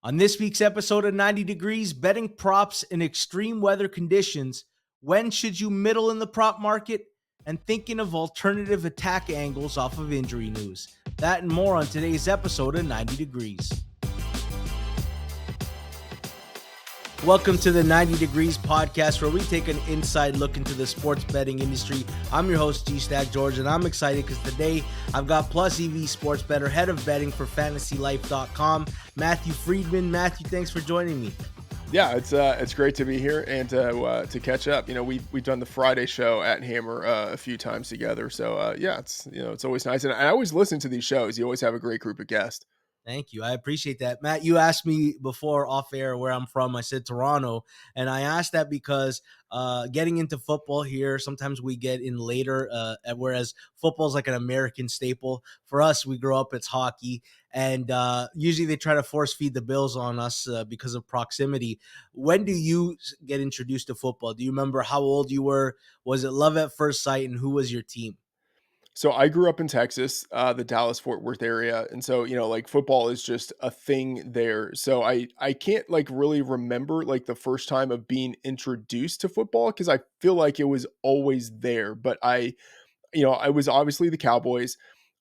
On this week's episode of 90 Degrees, betting props in extreme weather conditions, when should you middle in the prop market, and thinking of alternative attack angles off of injury news. That and more on today's episode of 90 Degrees. Welcome to the 90 Degrees podcast, where we take an inside look into the sports betting industry. I'm your host, G-Stack George, and I'm excited because today I've got Plus EV sports bettor, head of betting for fantasylife.com, Matthew Freedman. Matthew, thanks for joining me. Yeah, it's great to be here and to catch up. You know, we've done the Friday show at Hammer a few times together, so yeah, it's always nice, and I always listen to these shows. You always have a great group of guests. Thank you. I appreciate that. Matt, you asked me before off air where I'm from. I said Toronto. And I asked that because getting into football here, sometimes we get in later, whereas football is like an American staple. For us, we grow up, it's hockey. And usually they try to force feed the Bills on us because of proximity. When do you get introduced to football? Do you remember how old you were? Was it love at first sight? And who was your team? So I grew up in Texas, the Dallas-Fort Worth area, and so, you know, like, football is just a thing there. So I can't, like, really remember, like, the first time of being introduced to football because I feel like it was always there, but I was obviously the Cowboys,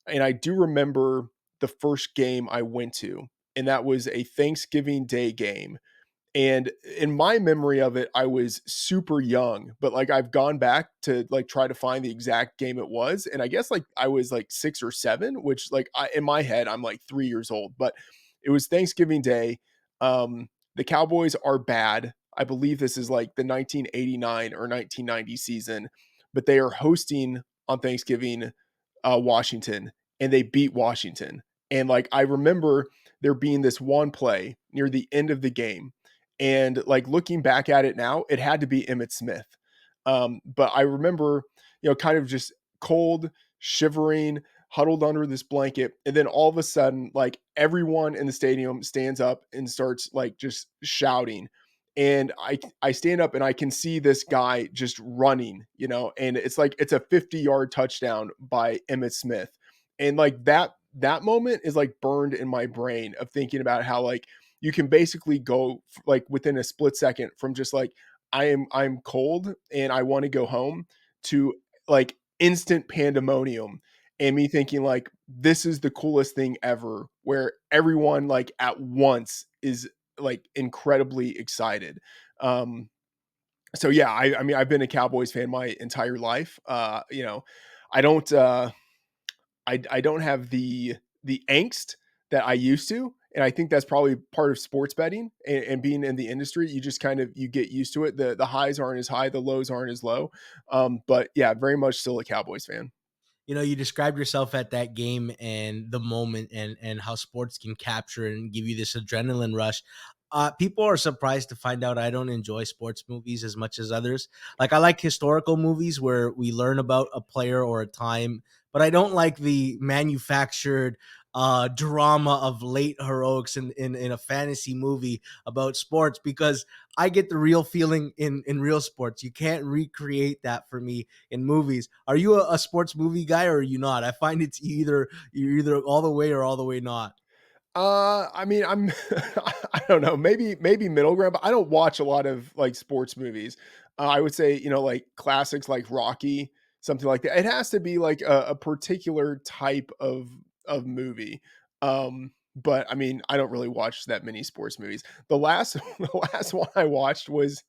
and I do remember the first game I went to, and that was a Thanksgiving Day game. And in my memory of it, I was super young, but like I've gone back to like try to find the exact game it was. And I guess like I was like 6 or 7, which like in my head, I'm like 3 years old, but it was Thanksgiving Day. The Cowboys are bad. I believe this is like the 1989 or 1990 season, but they are hosting on Thanksgiving, Washington, and they beat Washington. And like I remember there being this one play near the end of the game, and like looking back at it now, it had to be Emmitt Smith. But I remember, kind of just cold, shivering, huddled under this blanket. And then all of a sudden, like everyone in the stadium stands up and starts like just shouting. And I stand up and I can see this guy just running, and it's like it's a 50-yard touchdown by Emmitt Smith. And like that moment is like burned in my brain of thinking about how like you can basically go like within a split second from just like I'm cold and I want to go home to like instant pandemonium, and me thinking like this is the coolest thing ever, where everyone like at once is like incredibly excited. So yeah, I mean I've been a Cowboys fan my entire life. I don't I don't have the angst that I used to, and I think that's probably part of sports betting and being in the industry. You just kind of you get used to it. The highs aren't as high, the lows aren't as low. But yeah, very much still a Cowboys fan. You described yourself at that game and the moment and how sports can capture and give you this adrenaline rush. People are surprised to find out I don't enjoy sports movies as much as others. Like I like historical movies where we learn about a player or a time, but I don't like the manufactured drama of late heroics in a fantasy movie about sports, because I get the real feeling in real sports. You can't recreate that for me in movies. Are you a sports movie guy or are you not? I find it's you're either all the way or all the way not. I mean, I'm I don't know, maybe middle ground, but I don't watch a lot of like sports movies. I would say, like classics like Rocky, something like that. It has to be like a particular type of movie. But I mean, I don't really watch that many sports movies. The last the last one I watched was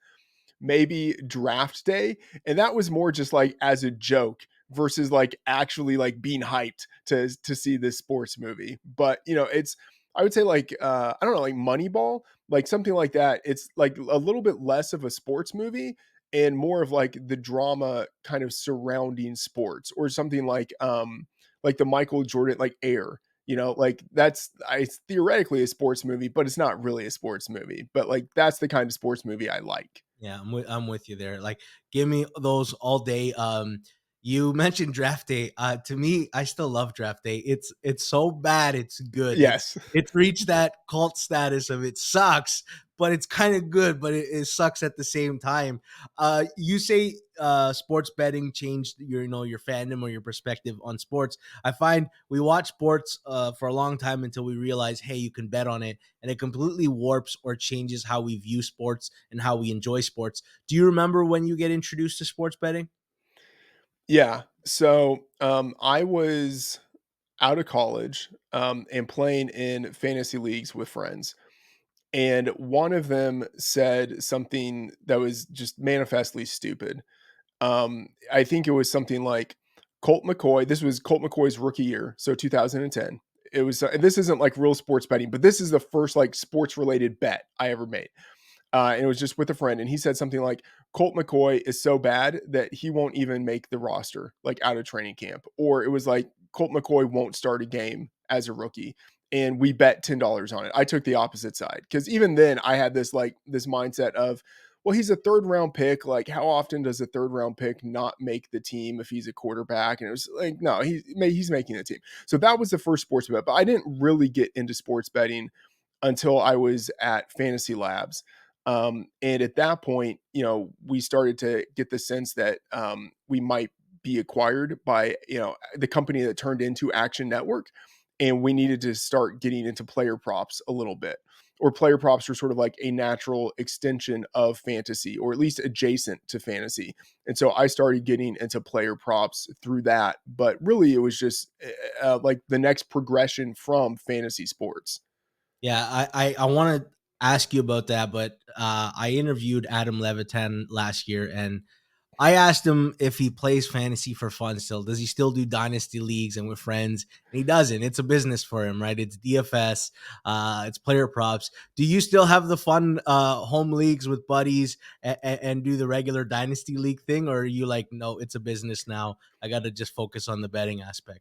maybe Draft Day, and that was more just like as a joke versus like actually like being hyped to see this sports movie. But it's I would say like I don't know, like Moneyball, like something like that. It's like a little bit less of a sports movie and more of like the drama kind of surrounding sports, or something like the Michael Jordan like Air. Like it's theoretically a sports movie, but it's not really a sports movie. But like that's the kind of sports movie I like. Yeah, I'm with you there. Like, give me those all day. You mentioned draft day. To me, I still love draft day. It's so bad, it's good. Yes. It's reached that cult status of it sucks, but it's kind of good, but it sucks at the same time. You say sports betting changed your, you know, your fandom or your perspective on sports. I find we watch sports for a long time until we realize, hey, you can bet on it, and it completely warps or changes how we view sports and how we enjoy sports. Do you remember when you get introduced to sports betting? Yeah. So, I was out of college, and playing in fantasy leagues with friends. And one of them said something that was just manifestly stupid. I think it was something like Colt McCoy. This was Colt McCoy's rookie year, so 2010. It was, and this isn't like real sports betting, but this is the first like sports related bet I ever made. And it was just with a friend, and he said something like, "Colt McCoy is so bad that he won't even make the roster, like out of training camp." Or it was like, "Colt McCoy won't start a game as a rookie," and we bet $10 on it. I took the opposite side because even then I had this mindset of, well, he's a third round pick. Like, how often does a third round pick not make the team if he's a quarterback? And it was like, no, he's making the team. So that was the first sports bet. But I didn't really get into sports betting until I was at Fantasy Labs. And at that point, you know, we started to get the sense that we might be acquired by, you know, the company that turned into Action Network. And we needed to start getting into player props a little bit. Or player props were sort of like a natural extension of fantasy, or at least adjacent to fantasy. And so I started getting into player props through that. But really, it was just like the next progression from fantasy sports. Yeah, I want to ask you about that, but I interviewed Adam Levitan last year, and I asked him if he plays fantasy for fun still. Does he still do dynasty leagues and with friends? And he doesn't. It's a business for him, right? It's DFS, it's player props. Do you still have the fun home leagues with buddies and do the regular dynasty league thing, or are you like, no, it's a business now. I got to just focus on the betting aspect.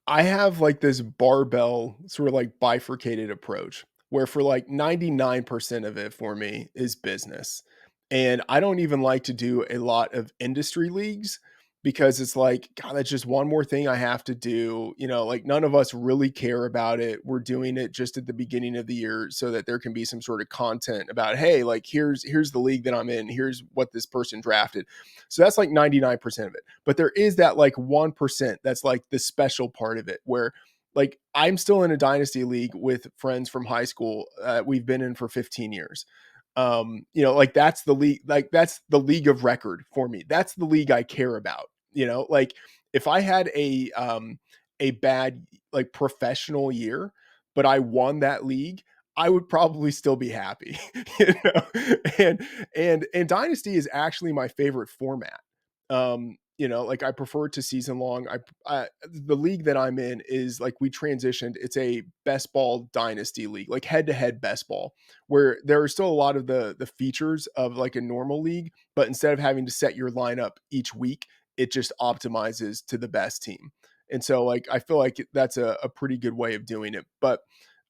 I have like this barbell sort of like bifurcated approach where for like 99% of it for me is business. And I don't even like to do a lot of industry leagues because it's like, God, that's just one more thing I have to do. You know, like none of us really care about it. We're doing it just at the beginning of the year so that there can be some sort of content about, hey, like here's the league that I'm in. Here's what this person drafted. So that's like 99% of it. But there is that like 1% that's like the special part of it where like I'm still in a dynasty league with friends from high school. We've been in for 15 years. You know, like that's the league of record for me. That's the league I care about. You know, like if I had a bad like professional year, but I won that league, I would probably still be happy. You know, and dynasty is actually my favorite format. You know, like I prefer it to season long. I the league that I'm in is like we transitioned. It's a best ball dynasty league, like head to head best ball, where there are still a lot of the features of like a normal league, but instead of having to set your lineup each week, it just optimizes to the best team. And so like I feel like that's a pretty good way of doing it. But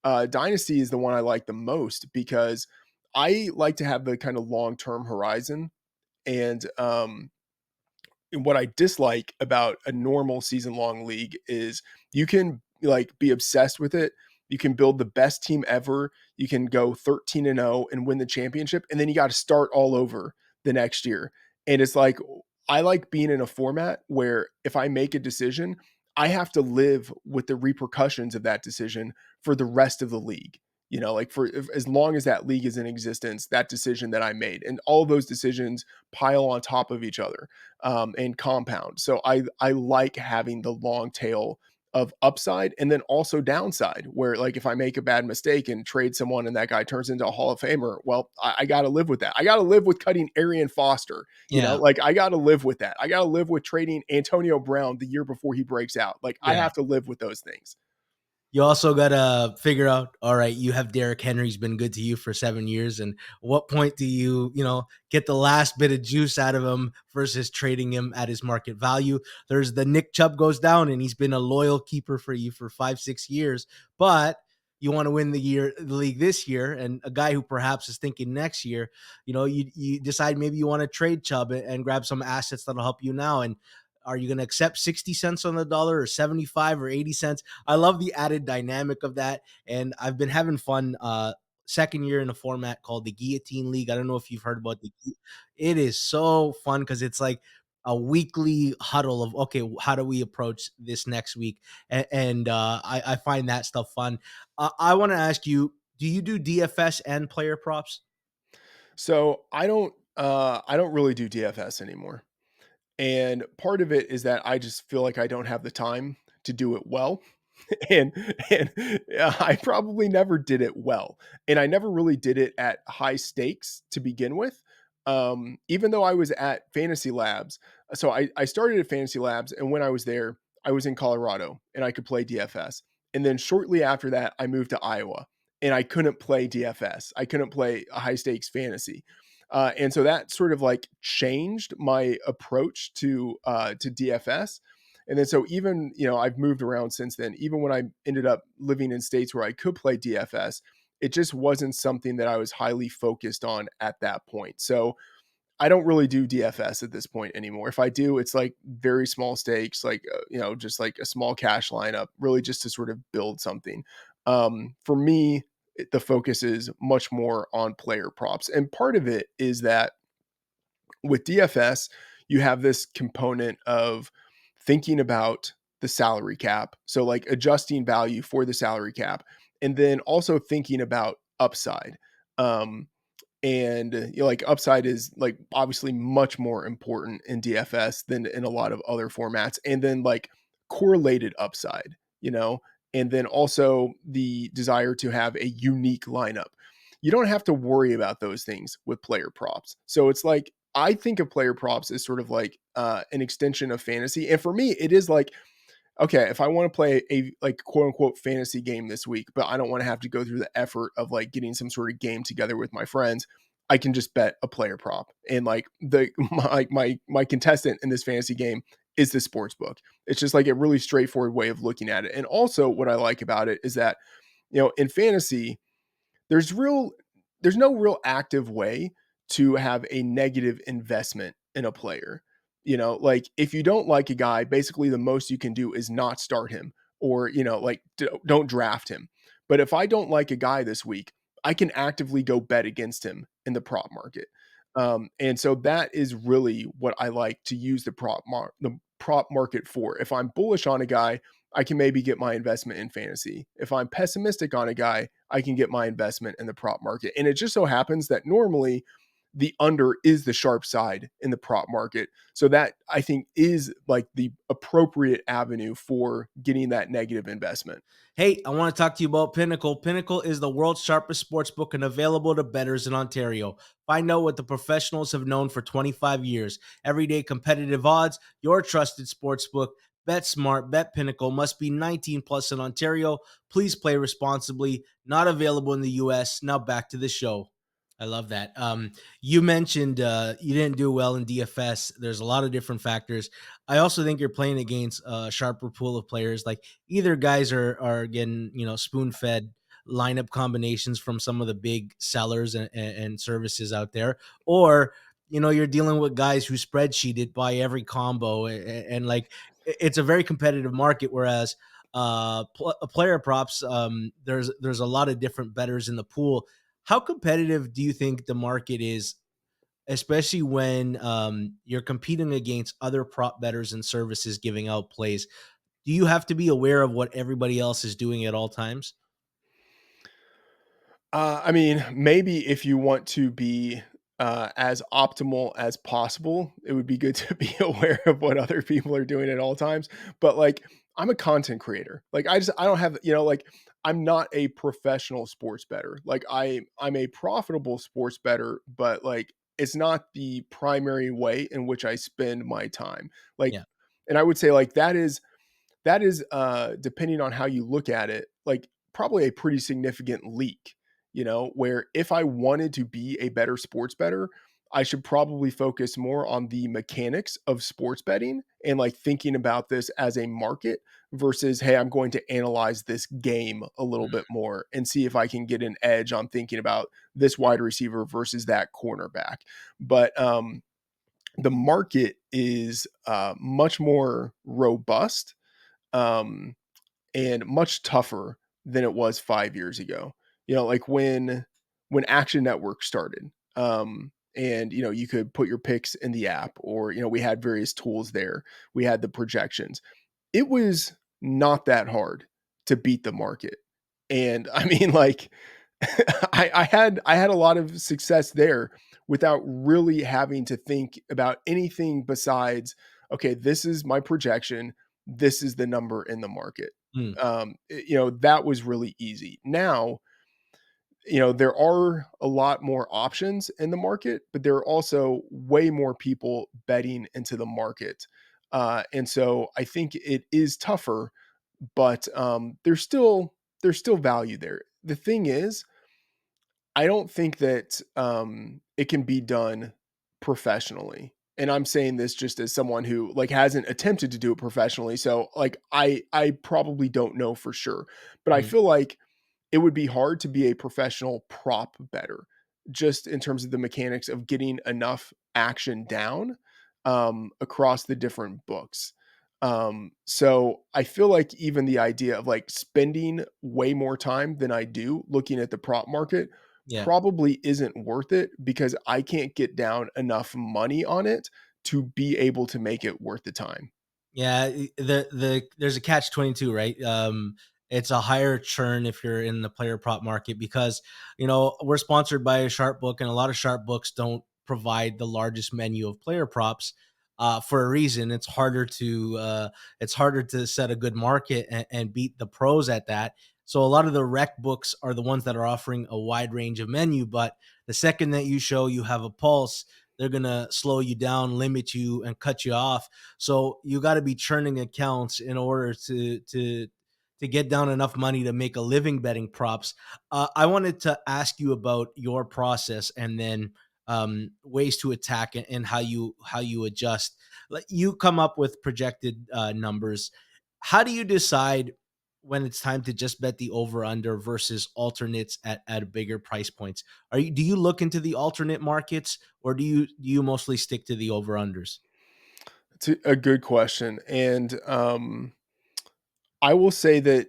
dynasty is the one I like the most because I like to have the kind of long term horizon. And what I dislike about a normal season long league is you can like be obsessed with it. You can build the best team ever. You can go 13-0 and win the championship. And then you got to start all over the next year. And it's like, I like being in a format where if I make a decision, I have to live with the repercussions of that decision for the rest of the league. You know, like as long as that league is in existence, that decision that I made and all those decisions pile on top of each other and compound. So I like having the long tail of upside and then also downside where like if I make a bad mistake and trade someone and that guy turns into a Hall of Famer, well, I got to live with that. I got to live with cutting Arian Foster, you know, Yeah, like I got to live with that. I got to live with trading Antonio Brown the year before he breaks out. Like I yeah. have to live with those things. You also gotta figure out, all right, you have Derrick Henry's been good to you for 7 years, and what point do you, you know, get the last bit of juice out of him versus trading him at his market value? There's the Nick Chubb goes down, and he's been a loyal keeper for you for 5, 6 years, but you want to win the league this year, and a guy who perhaps is thinking next year, you know, you decide maybe you want to trade Chubb and grab some assets that'll help you now, and Are you going to accept 60 cents on the dollar or 75 or 80 cents? I love the added dynamic of that. And I've been having fun. Second year in a format called the Guillotine League. I don't know if you've heard about it is so fun because it's like a weekly huddle of okay, how do we approach this next week? I find that stuff fun. I want to ask you, do you do DFS and player props? So I don't really do DFS anymore. And part of it is that I just feel like I don't have the time to do it well. and I probably never did it well. And I never really did it at high stakes to begin with. Even though I was at Fantasy Labs. So I started at Fantasy Labs, and when I was there, I was in Colorado and I could play DFS. And then shortly after that, I moved to Iowa and I couldn't play DFS. I couldn't play a high stakes fantasy. And so that sort of like changed my approach to DFS. And then so even, I've moved around since then. Even when I ended up living in states where I could play DFS, it just wasn't something that I was highly focused on at that point. So I don't really do DFS at this point anymore. If I do, it's like very small stakes, like just like a small cash lineup, really just to sort of build something. For me, the focus is much more on player props, and part of it is that with DFS, you have this component of thinking about the salary cap. So, like adjusting value for the salary cap, and then also thinking about upside. Um, and like upside is like obviously much more important in DFS than in a lot of other formats. And then like correlated upside, and then also the desire to have a unique lineup. You don't have to worry about those things with player props. So it's like I think of player props as sort of like an extension of fantasy. And for me, it is like, okay, if I want to play a like quote unquote fantasy game this week, but I don't want to have to go through the effort of like getting some sort of game together with my friends, I can just bet a player prop. And like the my contestant in this fantasy game is the sports book. It's just like a really straightforward way of looking at it. And also what I like about it is that, in fantasy, there's real there's no real active way to have a negative investment in a player. Like if you don't like a guy, basically the most you can do is not start him or, like don't draft him. But if I don't like a guy this week, I can actively go bet against him in the prop market. And so that is really what I like to use the prop market for. If I'm bullish on a guy, I can maybe get my investment in fantasy. If I'm pessimistic on a guy, I can get my investment in the prop market. And it just so happens that normally the under is the sharp side in the prop market. So that I think is like the appropriate avenue for getting that negative investment. Hey, I want to talk to you about Pinnacle. Pinnacle is the world's sharpest sports book and available to bettors in Ontario. Find out what the professionals have known for 25 years. Everyday competitive odds, your trusted sports book. Bet smart, bet Pinnacle. Must be 19 plus in Ontario. Please play responsibly. Not available in the US. Now back to the show. I love that. You mentioned you didn't do well in DFS. There's a lot of different factors. I also think you're playing against a sharper pool of players. Like either guys are getting spoon fed lineup combinations from some of the big sellers and services out there, or you're dealing with guys who spreadsheeted by every combo and like it's a very competitive market. Whereas player props, there's a lot of different bettors in the pool. How competitive do you think the market is, especially when you're competing against other prop bettors and services giving out plays? Do you have to be aware of what everybody else is doing at all times? I mean, maybe if you want to be as optimal as possible, it would be good to be aware of what other people are doing at all times. But like, I'm a content creator. Like, I don't have, like, I'm not a professional sports bettor. Like, I'm a profitable sports bettor, but like, it's not the primary way in which I spend my time. Like, Yeah. and I would say like that is depending on how you look at it, like probably a pretty significant leak, where if I wanted to be a better sports better, I should probably focus more on the mechanics of sports betting and like thinking about this as a market versus, hey, I'm going to analyze this game a little bit more and see if I can get an edge on thinking about this wide receiver versus that cornerback. But the market is much more robust, um, and much tougher than it was 5 years ago. Like when Action Network started, and you could put your picks in the app, or we had various tools there. We had the projections. It was not that hard to beat the market. And I mean, like, I had a lot of success there without really having to think about anything besides, okay, this is my projection, this is the number in the market. Mm, That was really easy. Now, there are a lot more options in the market, but there are also way more people betting into the market. And so I think it is tougher, but there's still value there. The thing is, I don't think that it can be done professionally. And I'm saying this just as someone who like hasn't attempted to do it professionally. So like I probably don't know for sure. But I mhm. feel like it would be hard to be a professional prop better, just in terms of the mechanics of getting enough action down across the different books. So I feel like even the idea of like spending way more time than I do looking at the prop market Yeah. probably isn't worth it, because I can't get down enough money on it to be able to make it worth the time. Yeah, there's a catch 22, right? It's a higher churn if you're in the player prop market because we're sponsored by a sharp book, and a lot of sharp books don't provide the largest menu of player props for a reason. It's harder to set a good market and beat the pros at that. So a lot of the rec books are the ones that are offering a wide range of menu, but the second that you show you have a pulse, they're gonna slow you down, limit you, and cut you off. So you got to be churning accounts in order to get down enough money to make a living betting props. I wanted to ask you about your process and then ways to attack it and how you adjust. Like you come up with projected numbers. How do you decide when it's time to just bet the over under versus alternates at bigger price points? Do you look into the alternate markets or do you mostly stick to the over unders? It's a good question. And I will say that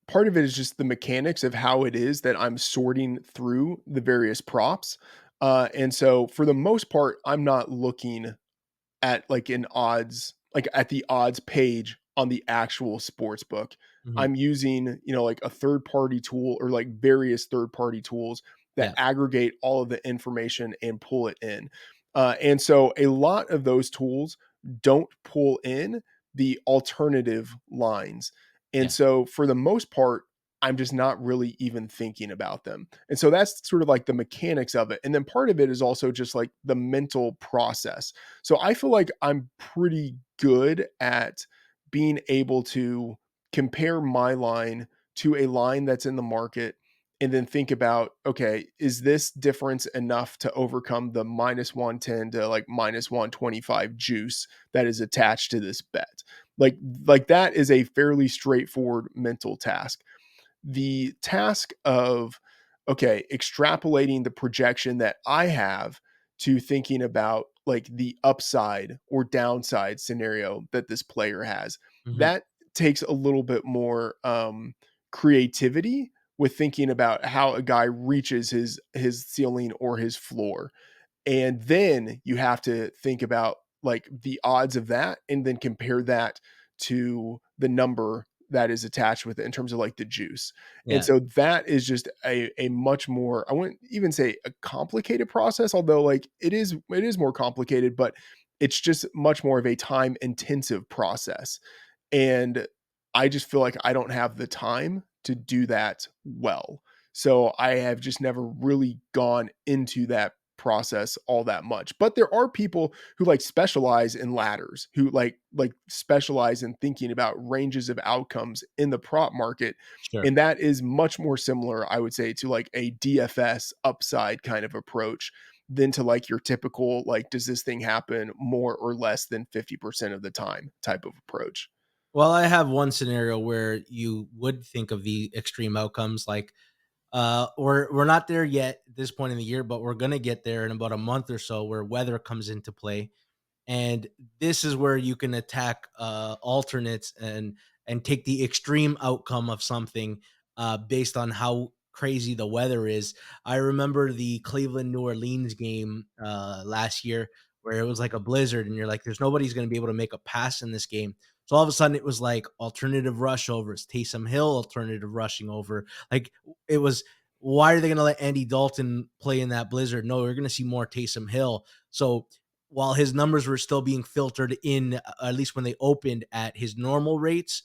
part of it is just the mechanics of how it is that I'm sorting through the various props. And so for the most part, I'm not looking at like an odds, like at the odds page on the actual sports book. Mhm. I'm using, like a third party tool, or like various third party tools that Yeah, aggregate all of the information and pull it in. And so a lot of those tools don't pull in the alternative lines. And yeah, so for the most part, I'm just not really even thinking about them. And so that's sort of like the mechanics of it. And then part of it is also just like the mental process. So I feel like I'm pretty good at being able to compare my line to a line that's in the market, and then think about, okay, is this difference enough to overcome the minus 110 to like minus 125 juice that is attached to this bet? Like that is a fairly straightforward mental task. The task of, okay, extrapolating the projection that I have to thinking about like the upside or downside scenario that this player has, mhm, that takes a little bit more creativity with thinking about how a guy reaches his ceiling or his floor. And then you have to think about like the odds of that, and then compare that to the number that is attached with it in terms of like the juice. And yeah, so that is just a much more, I wouldn't even say a complicated process, although like it is more complicated, but it's just much more of a time intensive process. And I just feel like I don't have the time to do that well. So I have just never really gone into that process all that much. But there are people who like specialize in ladders, who like specialize in thinking about ranges of outcomes in the prop market. sure. And that is much more similar, I would say, to like a DFS upside kind of approach than to like your typical, like, does this thing happen more or less than 50% of the time type of approach. Well, I have one scenario where you would think of the extreme outcomes, like we're not there yet at this point in the year, but we're gonna get there in about a month or so, where weather comes into play. And this is where you can attack alternates and take the extreme outcome of something based on how crazy the weather is. I remember the Cleveland New Orleans game last year where it was like a blizzard, and you're like, there's nobody's going to be able to make a pass in this game. So all of a sudden, it was like alternative rush overs, Taysom Hill alternative rushing over. Like it was, why are they going to let Andy Dalton play in that blizzard? No, we're going to see more Taysom Hill. So while his numbers were still being filtered in, at least when they opened at his normal rates,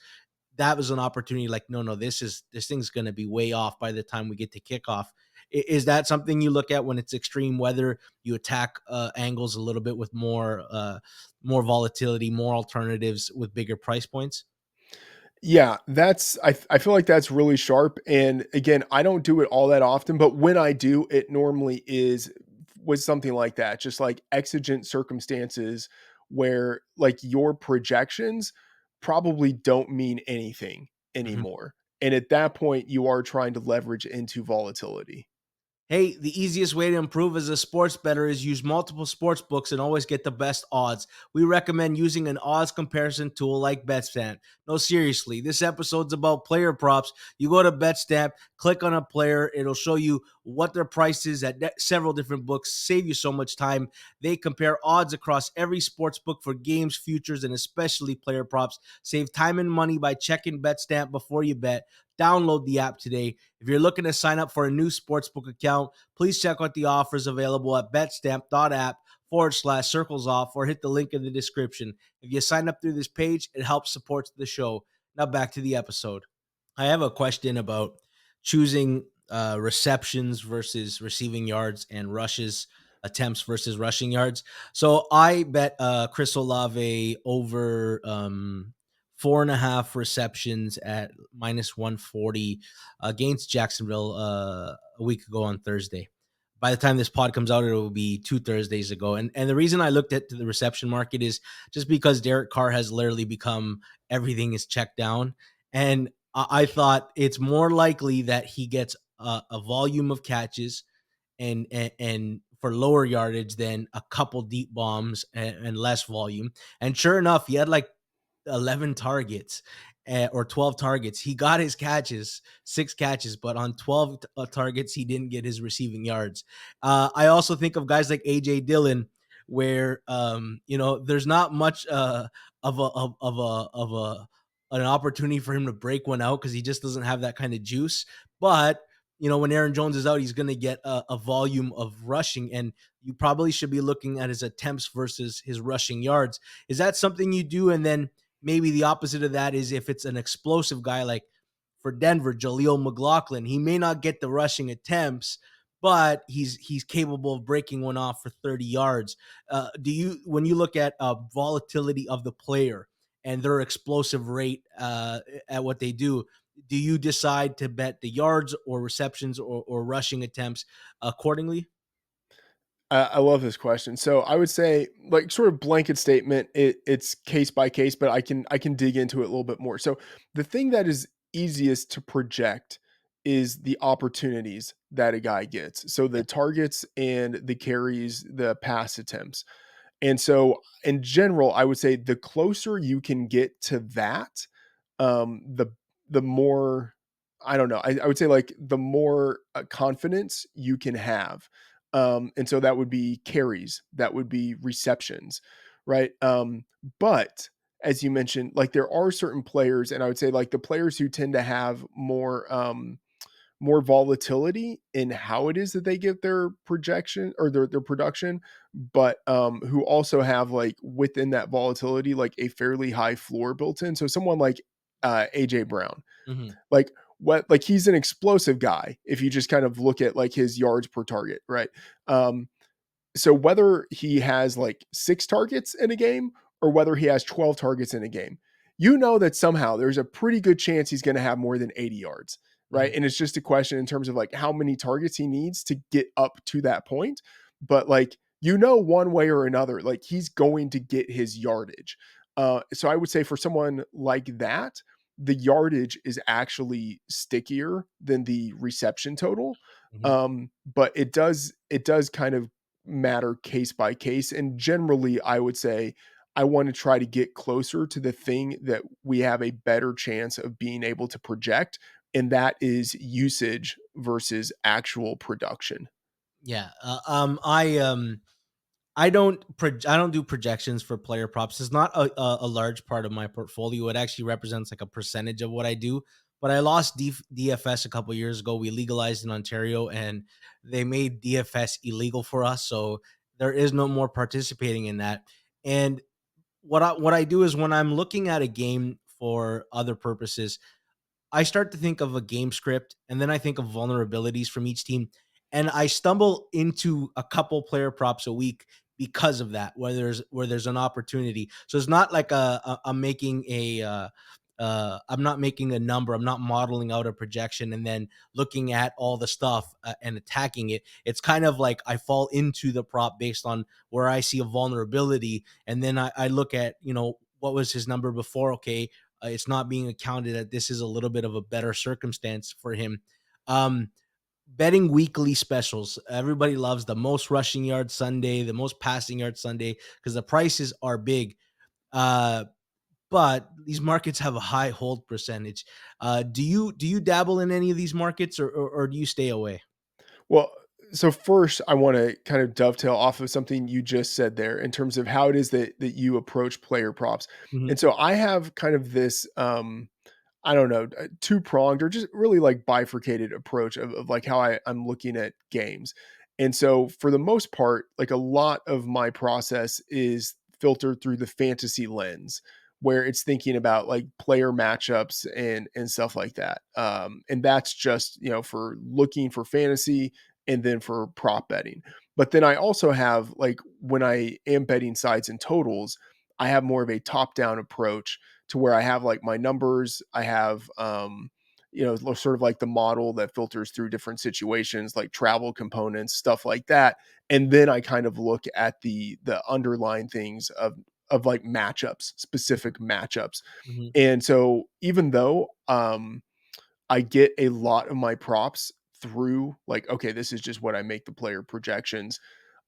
that was an opportunity like, no, this thing's going to be way off by the time we get to kickoff. Is that something you look at when it's extreme weather? You attack angles a little bit with more volatility, more alternatives with bigger price points. Yeah, I feel like that's really sharp, and again, I don't do it all that often, but when I do, it normally is with something like that, just like exigent circumstances where like your projections probably don't mean anything Mhm. anymore. And at that point, you are trying to leverage into volatility. Hey, the easiest way to improve as a sports bettor is use multiple sports books and always get the best odds. We recommend using an odds comparison tool like BetStamp. No, seriously, this episode's about player props. You go to BetStamp, click on a player, it'll show you what their price is at several different books, save you so much time. They compare odds across every sports book for games, futures, and especially player props. Save time and money by checking BetStamp before you bet. Download the app today. If you're looking to sign up for a new sportsbook account, please check out the offers available at betstamp.app/circles off or hit the link in the description. If you sign up through this page, it helps support the show. Now back to the episode. I have a question about choosing receptions versus receiving yards and rushes attempts versus rushing yards. So I bet Chris Olave over 4.5 receptions at -140 against Jacksonville a week ago on Thursday. By the time this pod comes out, it will be 2 Thursdays ago. And the reason I looked at the reception market is just because Derek Carr has literally become everything is checked down. And I thought it's more likely that he gets a volume of catches and for lower yardage than a couple deep bombs and less volume. And sure enough, he had like 11 targets or 12 targets. He got his catches, 6 catches, but on 12 targets, he didn't get his receiving yards. I also think of guys like AJ Dillon, where there's not much of an opportunity for him to break one out because he just doesn't have that kind of juice. But when Aaron Jones is out, he's going to get a volume of rushing, and you probably should be looking at his attempts versus his rushing yards. Is that something you do? And then maybe the opposite of that is if it's an explosive guy like for Denver, Jaleel McLaughlin, he may not get the rushing attempts, but he's capable of breaking one off for 30 yards. Do you, when you look at volatility of the player and their explosive rate at what they do you decide to bet the yards or receptions or rushing attempts accordingly? I love this question. So I would say, like, sort of blanket statement. It's case by case, but I can dig into it a little bit more. So the thing that is easiest to project is the opportunities that a guy gets. So the Yeah. targets and the carries, the pass attempts. And so in general, I would say the closer you can get to that, the more, I don't know, I would say like the more confidence you can have. And so that would be carries, that would be receptions, right? But as you mentioned, like there are certain players, and I would say like the players who tend to have more volatility in how it is that they get their projection or their production, but who also have like within that volatility, like a fairly high floor built in. So someone like AJ Brown, Hmm. like what, like he's an explosive guy if you just kind of look at like his yards per target, right? So whether he has like 6 targets in a game or whether he has 12 targets in a game, you know that somehow there's a pretty good chance he's going to have more than 80 yards, right? Hmm. And it's just a question in terms of like how many targets he needs to get up to that point. But like, one way or another, like he's going to get his yardage. So I would say for someone like that, the yardage is actually stickier than the reception total. Hmm. But it does kind of matter case by case. And generally, I would say I want to try to get closer to the thing that we have a better chance of being able to project, and that is usage versus actual production. Yeah. I don't do projections for player props. It's not a large part of my portfolio. It actually represents like a percentage of what I do. But I lost DFS a couple years ago. We legalized in Ontario, and they made DFS illegal for us. So there is no more participating in that. And what I do is when I'm looking at a game for other purposes, I start to think of a game script, and then I think of vulnerabilities from each team, and I stumble into a couple player props a week because of that, where there's an opportunity. So it's not like I'm making I'm not making a number. I'm not modeling out a projection and then looking at all the stuff and attacking it. It's kind of like I fall into the prop based on where I see a vulnerability, and then I look at, what was his number before. Okay, it's not being accounted that this is a little bit of a better circumstance for him. Um, Betting weekly specials. Everybody loves the most rushing yards Sunday, the most passing yards Sunday, because the prices are big. Uh, but these markets have a high hold percentage. Do you dabble in any of these markets, or do you stay away? Well, so first, I want to kind of dovetail off of something you just said there in terms of how it is that you approach player props. Mhm. And so I have kind of this I don't know, two pronged or just really like bifurcated approach of like how I'm looking at games. And so for the most part, like a lot of my process is filtered through the fantasy lens where it's thinking about like player matchups and stuff like that. And that's just, for looking for fantasy and then for prop betting. But then I also have like when I am betting sides and totals, I have more of a top down approach to where I have like my numbers, I have sort of like the model that filters through different situations like travel components, stuff like that. And then I kind of look at the underlying things of like matchups, specific matchups. Mhm. And so even though I get a lot of my props through like, okay, this is just what I make the player projections.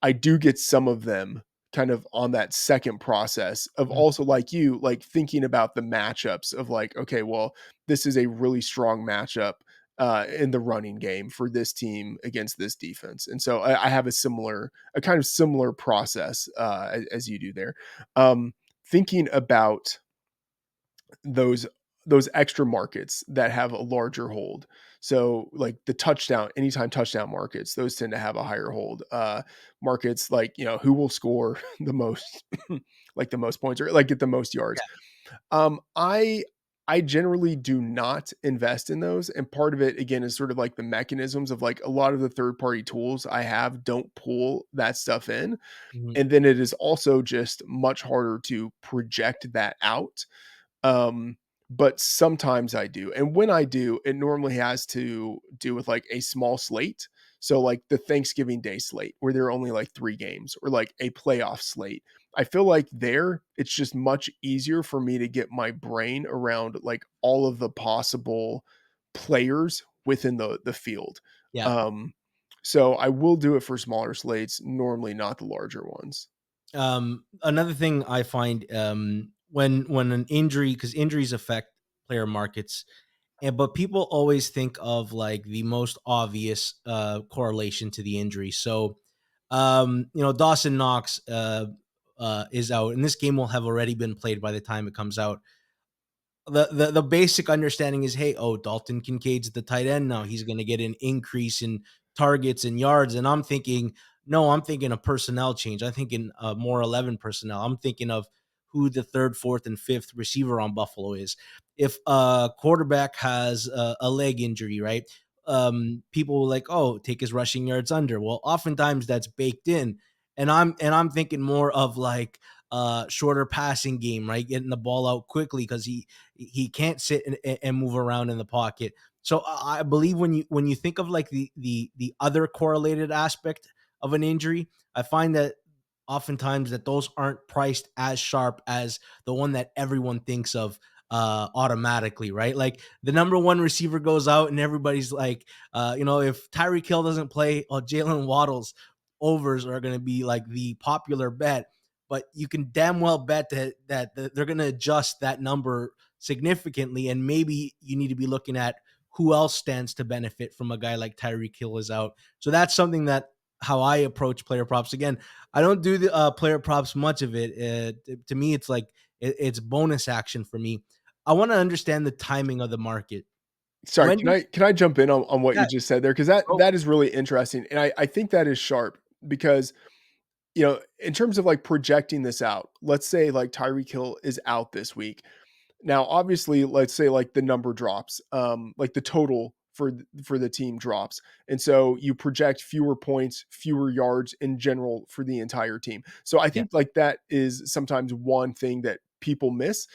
I do get some of them kind of on that second process of Mhm. also like you, like thinking about the matchups of like, okay, well, this is a really strong matchup in the running game for this team against this defense. And so I have a kind of similar process as you do there. Um, Thinking about those those extra markets that have a larger hold. So like the touchdown, anytime touchdown markets, those tend to have a higher hold. Markets like, who will score the most, like the most points or like get the most yards. Um, I I generally do not invest in those. And part of it again is sort of like the mechanisms of like a lot of the third party tools I have don't pull that stuff in. Mhm. And then it is also just much harder to project that out um, but sometimes I do. And when I do, it normally has to do with like a small slate. So like the Thanksgiving Day slate where there are only like 3 games or like a playoff slate. I feel like there it's just much easier for me to get my brain around like all of the possible players within the field. Yeah. Um so I will do it for smaller slates, normally not the larger ones. Another thing I find, when an injury, because injuries affect player markets, but people always think of like the most obvious correlation to the injury. So, Dawson Knox is out, and this game will have already been played by the time it comes out. The basic understanding is, hey, oh, Dalton Kincaid's the tight end now. He's going to get an increase in targets and yards. And I'm thinking, no, I'm thinking a personnel change. I'm thinking more 11 personnel. I'm thinking of who the third, fourth, and fifth receiver on Buffalo is. If a quarterback has a leg injury, right? People will like, oh, take his rushing yards under. Well, oftentimes that's baked in. And I'm thinking more of like shorter passing game, right? Getting the ball out quickly because he can't sit and move around in the pocket. So I believe when you think of like the other correlated aspect of an injury, I find that oftentimes that those aren't priced as sharp as the one that everyone thinks of automatically, right? Like the number one receiver goes out and everybody's like, if Tyreek Hill doesn't play, or Jalen Waddles, overs are going to be like the popular bet, but you can damn well bet that they're going to adjust that number significantly, and maybe you need to be looking at who else stands to benefit from a guy like Tyreek Hill is out. So that's something that how I approach player props. Again, I don't do the player props much of it. To me, it's like it's bonus action for me. I want to understand the timing of the market. Sorry, When do can I jump in on what yeah, you just said there? Because that go that is really interesting, and I think that is sharp because, in terms of, like, projecting this out, let's say, like, Tyreek Hill is out this week. Now, obviously, let's say, like, the number drops, like, the total for the team drops, and so you project fewer points, fewer yards in general for the entire team. So I yeah, think, like, that is sometimes one thing that people miss.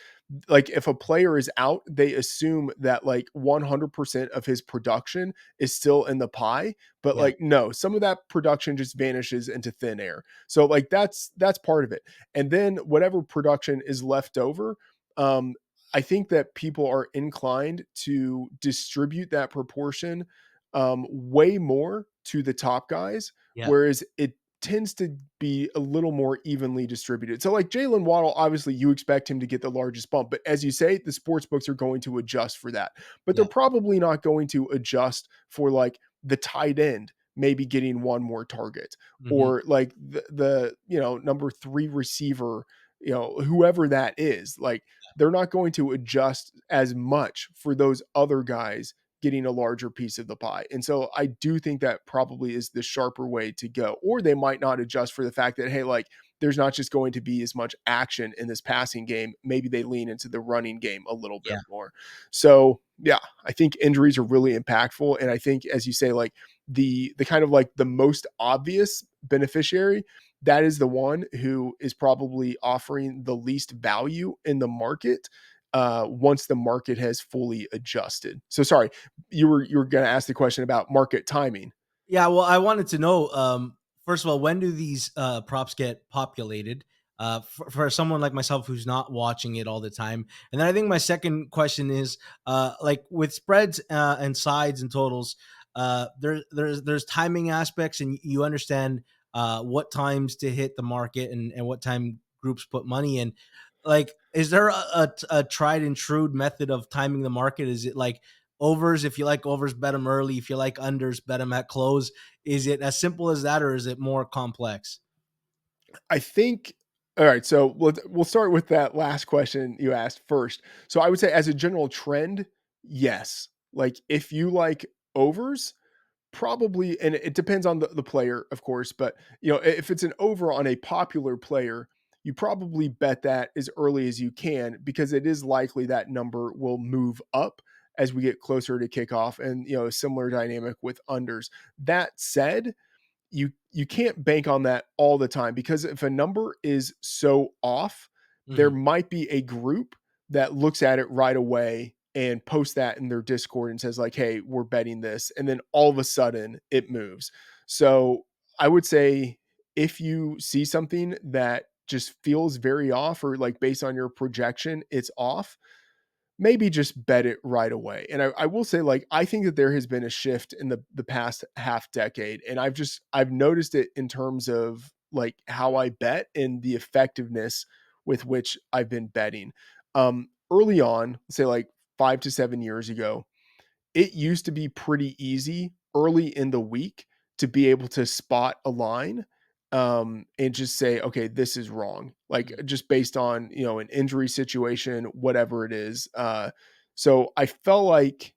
Like, if a player is out, they assume that, like, 100% of his production is still in the pie, but, yeah, like, no, some of that production just vanishes into thin air. So, like, that's part of it, and then whatever production is left over, um, I think that people are inclined to distribute that proportion, way more to the top guys, yeah, whereas it tends to be a little more evenly distributed. So, like, Jalen Waddle, obviously, you expect him to get the largest bump, but as you say, the sports books are going to adjust for that. But they're yeah. probably not going to adjust for, like, the tight end maybe getting one more target, Mhm. or like number 3 receiver, whoever that is. Like, they're not going to adjust as much for those other guys getting a larger piece of the pie. And so I do think that probably is the sharper way to go. Or they might not adjust for the fact that, hey, like, there's not just going to be as much action in this passing game. Maybe they lean into the running game a little bit Yeah, more. So yeah, I think injuries are really impactful. And I think, as you say, like, the kind of like the most obvious beneficiary, that is the one who is probably offering the least value in the market, once the market has fully adjusted. So sorry, you were going to ask the question about market timing. yeah. Well, I wanted to know, first of all, when do these props get populated? For someone like myself who's not watching it all the time, and then I think my second question is, like with spreads and sides and totals, there's timing aspects, and you understand what times to hit the market and what time groups put money in. Like, is there a tried and true method of timing the market? Is it like overs? If you like overs, bet them early. If you like unders, bet them at close. Is it as simple as that, or is it more complex? I think all right, so we'll start with that last question you asked first. So I would say, as a general trend, yes. Like, if you like overs, probably, and it depends on the player, of course, but, if it's an over on a popular player, you probably bet that as early as you can, because it is likely that number will move up as we get closer to kickoff, and, a similar dynamic with unders. That said, you can't bank on that all the time, because if a number is so off, there Mhm. might be a group that looks at it right away and posts that in their Discord and says, like, "Hey, we're betting this," and then all of a sudden it moves. So I would say, if you see something that just feels very off, or, like, based on your projection, it's off, maybe just bet it right away. And I will say, like, I think that there has been a shift in the past half decade, and I've noticed it in terms of, like, how I bet and the effectiveness with which I've been betting. Early on, say like 5 to 7 years ago, it used to be pretty easy early in the week to be able to spot a line, and just say, okay, this is wrong. Like, Mhm. just based on, an injury situation, whatever it is. So I felt like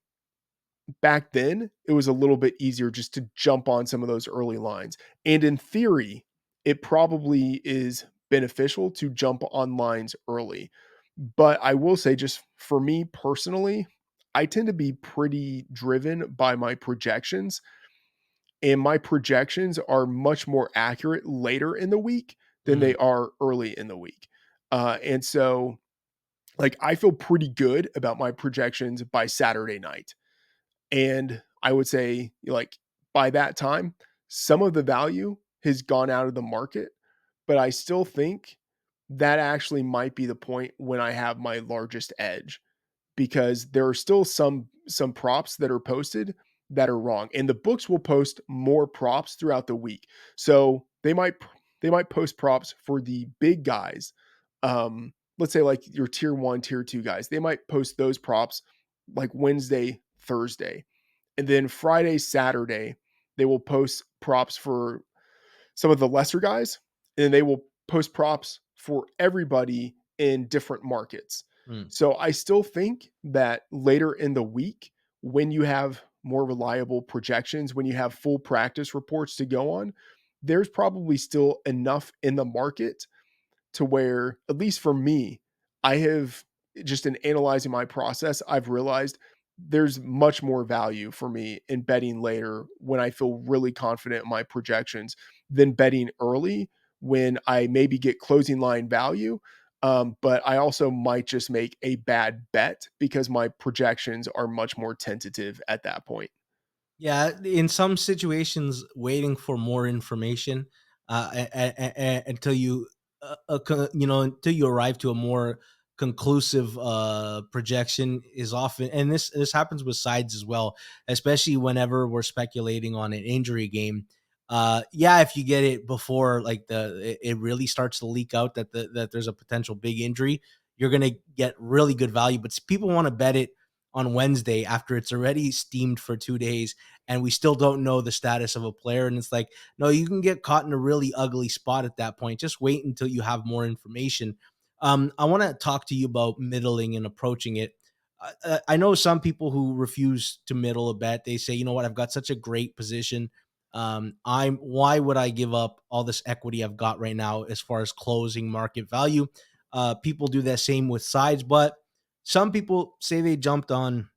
back then it was a little bit easier just to jump on some of those early lines. And in theory, it probably is beneficial to jump on lines early. But I will say, just for me personally, I tend to be pretty driven by my projections, and my projections are much more accurate later in the week than they Mhm. are early in the week. And so, like, I feel pretty good about my projections by Saturday night. And I would say, like, by that time, some of the value has gone out of the market, but I still think that actually might be the point when I have my largest edge, because there are still some props that are posted that are wrong. And the books will post more props throughout the week. So they might post props for the big guys. Let's say like your tier 1, tier 2 guys. They might post those props like Wednesday, Thursday. And then Friday, Saturday, they will post props for some of the lesser guys, and they will post props for everybody in different markets. Mm. So I still think that later in the week, when you have more reliable projections, when you have full practice reports to go on, there's probably still enough in the market to where, at least for me, I have just in analyzing my process, I've realized there's much more value for me in betting later when I feel really confident in my projections than betting early when I maybe get closing line value. But I also might just make a bad bet because my projections are much more tentative at that point. Yeah, in some situations, waiting for more information until you, until you arrive to a more conclusive projection is often, and this happens with sides as well, especially whenever we're speculating on an injury game. Yeah, if you get it before like it really starts to leak out that there's a potential big injury, you're gonna get really good value. But people want to bet it on Wednesday after it's already steamed for 2 days and we still don't know the status of a player. And it's like, no, you can get caught in a really ugly spot at that point. Just wait until you have more information. I want to talk to you about middling and approaching it. I know some people who refuse to middle a bet. They say, you know what, I've got such a great position. I'm why would I give up all this equity I've got right now as far as closing market value? People do that same with sides, but some people say they jumped on,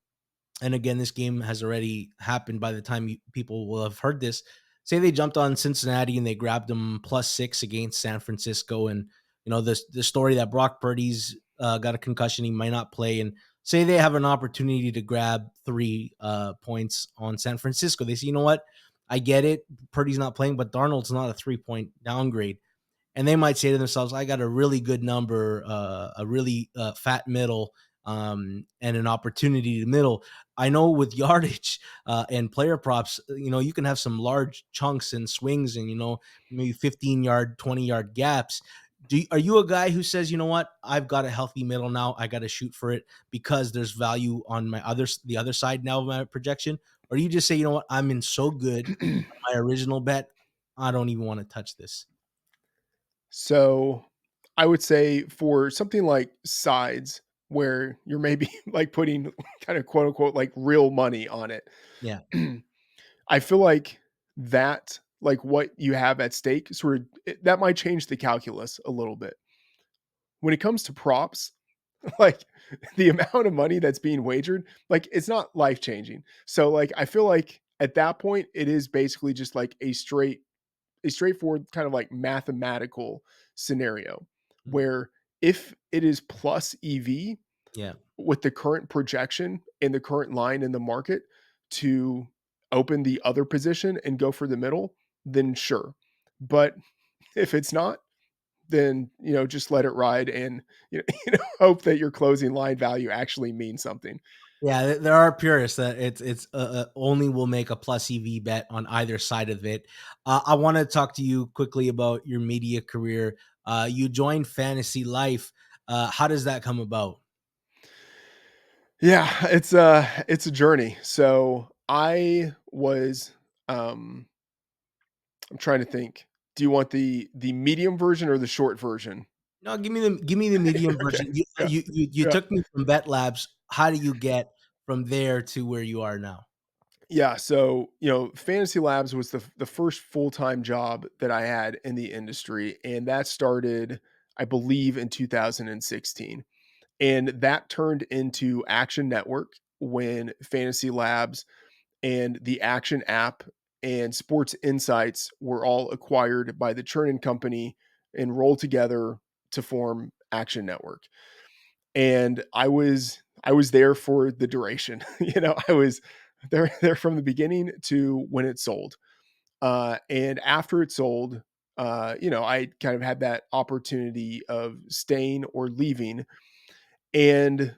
and again, this game has already happened by the time people will have heard this. Say they jumped on Cincinnati and they grabbed them +6 against San Francisco, and the story that Brock Purdy's got a concussion, he might not play, and say they have an opportunity to grab 3 points on San Francisco. They say, you know what, I get it, Purdy's not playing, but Darnold's not a 3-point downgrade, and they might say to themselves, I got a really good number, a really fat middle, and an opportunity to middle. I know with yardage and player props, you can have some large chunks and swings and, maybe 15-yard, 20-yard gaps. Are you a guy who says, you know what, I've got a healthy middle now, I got to shoot for it because there's value on the other side now of my projection? Or do you just say, you know what, I'm in so good on my original bet, I don't even want to touch this? So I would say for something like sides where you're maybe like putting kind of quote unquote like real money on it. Yeah. I feel like that like what you have at stake sort of that might change the calculus a little bit. When it comes to props, like the amount of money that's being wagered, like it's not life changing. So like I feel like at that point it is basically just like a straightforward kind of like mathematical scenario Mm. where if it is plus EV Yeah. with the current projection and the current line in the market to open the other position and go for the middle, then sure. But if it's not, then just let it ride and hope that your closing line value actually means something. Yeah, there are purists that it's only will make a plus EV bet on either side of it. I want to talk to you quickly about your media career. You joined Fantasy Life. How does that come about? Yeah, it's a journey. So um I'm trying to think. Do you want the medium version or the short version? No, give me the medium Okay. version. You Yeah. took me from Bet Labs. How do you get from there to where you are now? Yeah, so, Fantasy Labs was the first full-time job that I had in the industry, and that started, I believe, in 2016. And that turned into Action Network when Fantasy Labs and the Action app and Sports Insights were all acquired by the Chernin Company and rolled together to form Action Network. And I was there for the duration. I was there from the beginning to when it sold. And after it sold, I kind of had that opportunity of staying or leaving. And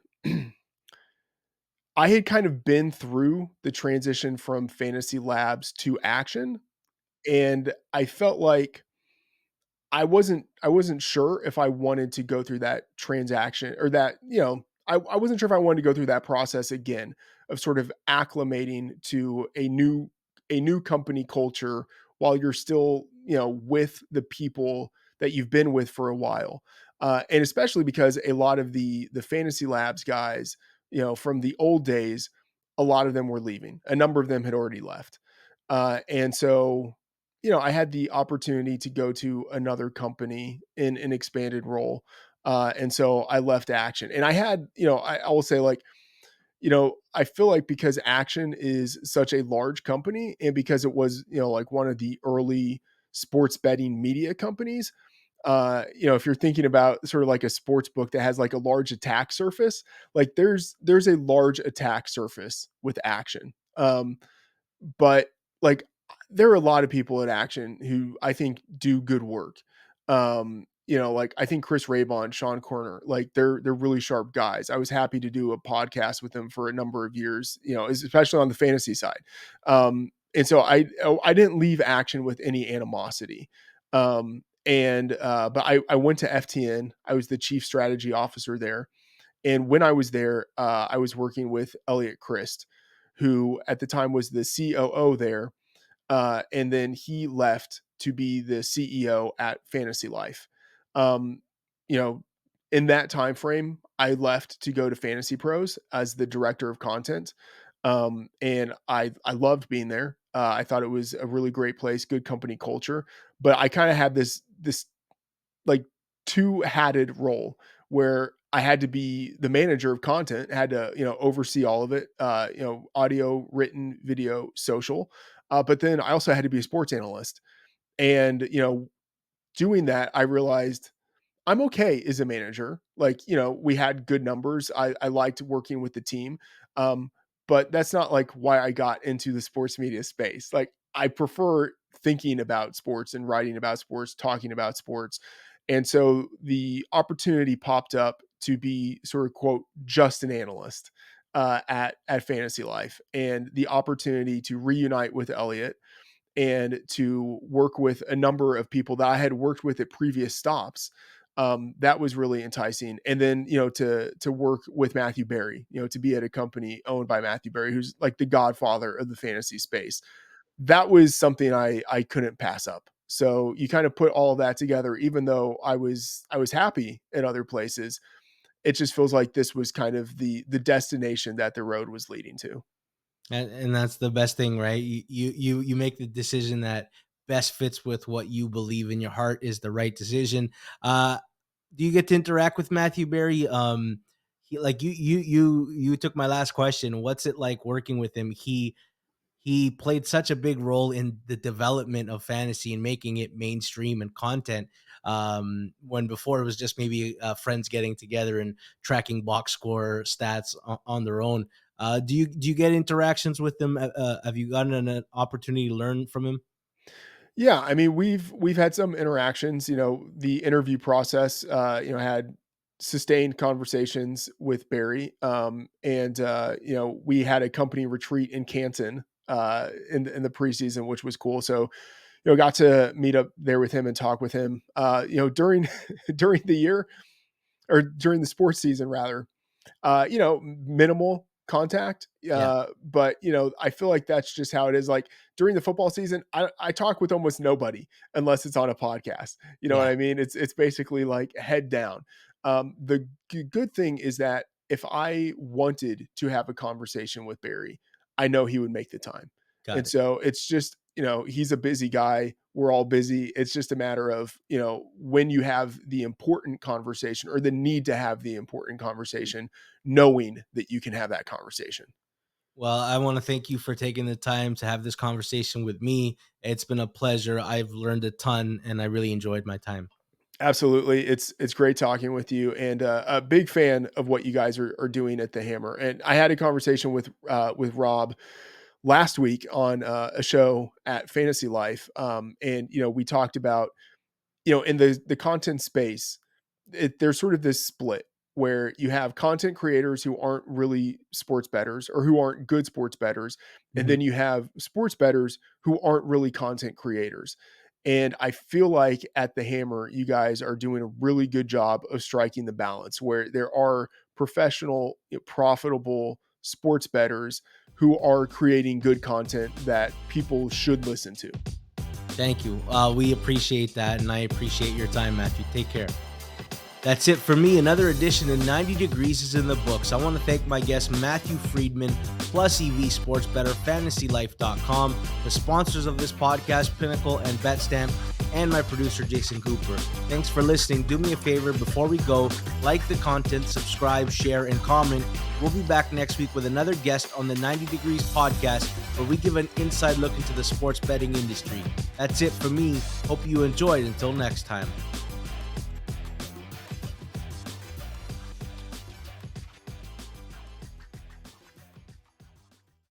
I had kind of been through the transition from fantasy labs to action, and I felt like I wasn't sure if I wanted to go through that transaction or that, I wasn't sure if I wanted to go through that process again of sort of acclimating to a new company culture while you're still, with the people that you've been with for a while. And especially because a lot of the fantasy labs guys, from the old days, a lot of them were leaving. A number of them had already left. And so I had the opportunity to go to another company in an expanded role. And so I left Action. And I had, I will say, like, I feel like because Action is such a large company and because it was, like one of the early sports betting media companies, if you're thinking about sort of like a sports book that has like a large attack surface, like there's a large attack surface with Action. But like there are a lot of people at Action who I think do good work. Like I think Chris Raybon, Sean Corner, like they're really sharp guys. I was happy to do a podcast with them for a number of years, especially on the fantasy side. And so I didn't leave Action with any animosity. But I went to FTN. I was the chief strategy officer there. And when I was there, I was working with Elliot Christ, who at the time was the COO there. And then he left to be the CEO at Fantasy Life. Um, you know, in that time frame, I left to go to Fantasy Pros as the director of content. And I loved being there. I thought it was a really great place, good company culture. But I kind of had this like two-hatted role where I had to be the manager of content, had to, oversee all of it, audio, written, video, social. But then I also had to be a sports analyst. And, doing that, I realized I'm okay as a manager. Like, we had good numbers. I liked working with the team. Um, but that's not like why I got into the sports media space. Like, I prefer thinking about sports and writing about sports, talking about sports. And so the opportunity popped up to be sort of quote just an analyst at Fantasy Life, and the opportunity to reunite with Elliot and to work with a number of people that I had worked with at previous stops. That was really enticing. And then, to work with Matthew Berry, to be at a company owned by Matthew Berry, who's like the godfather of the fantasy space. That was something I couldn't pass up. So you kind of put all of that together, even though I was happy at other places, it just feels like this was kind of the destination that the road was leading to. And that's the best thing, right? You make the decision that best fits with what you believe in your heart is the right decision. Uh, do you get to interact with Matthew Berry? Like you took my last question. What's it like working with him? He played such a big role in the development of fantasy and making it mainstream and content, when before it was just maybe friends getting together and tracking box score stats on their own. Do you get interactions with them? Have you gotten an opportunity to learn from him? Yeah, I mean, we've had some interactions. The interview process. Had sustained conversations with Barry, and we had a company retreat in Canton in the preseason, which was cool. So got to meet up there with him and talk with him. During during the year or during the sports season rather, minimal contact. Yeah, But I feel like that's just how it is. Like during the football season, I talk with almost nobody unless it's on a podcast. You know what yeah, I mean? It's basically like head down. The good thing is that if I wanted to have a conversation with Barry, I know he would make the time. got And it. so it's just, he's a busy guy. We're all busy. It's just a matter of, when you have the important conversation or the need to have the important conversation, knowing that you can have that conversation. Well, I want to thank you for taking the time to have this conversation with me. It's been a pleasure. I've learned a ton, and I really enjoyed my time. Absolutely. It's great talking with you, and a big fan of what you guys are doing at the Hammer. And I had a conversation with Rob last week on a show at Fantasy Life. And we talked about, in the content space, there's sort of this split. where you have content creators who aren't really sports bettors or who aren't good sports bettors, and Mhm. then you have sports bettors who aren't really content creators. And I feel like at the Hammer, you guys are doing a really good job of striking the balance where there are professional, profitable sports bettors who are creating good content that people should listen to. Thank you. We appreciate that, and I appreciate your time, Matthew. Take care. That's it for me. Another edition of 90 Degrees is in the books. I want to thank my guest, Matthew Freedman, plus EV Sports Better, FantasyLife.com, the sponsors of this podcast, Pinnacle and BetStamp, and my producer, Jason Cooper. Thanks for listening. Do me a favor before we go, like the content, subscribe, share, and comment. We'll be back next week with another guest on the 90 Degrees podcast, where we give an inside look into the sports betting industry. That's it for me. Hope you enjoyed. Until next time.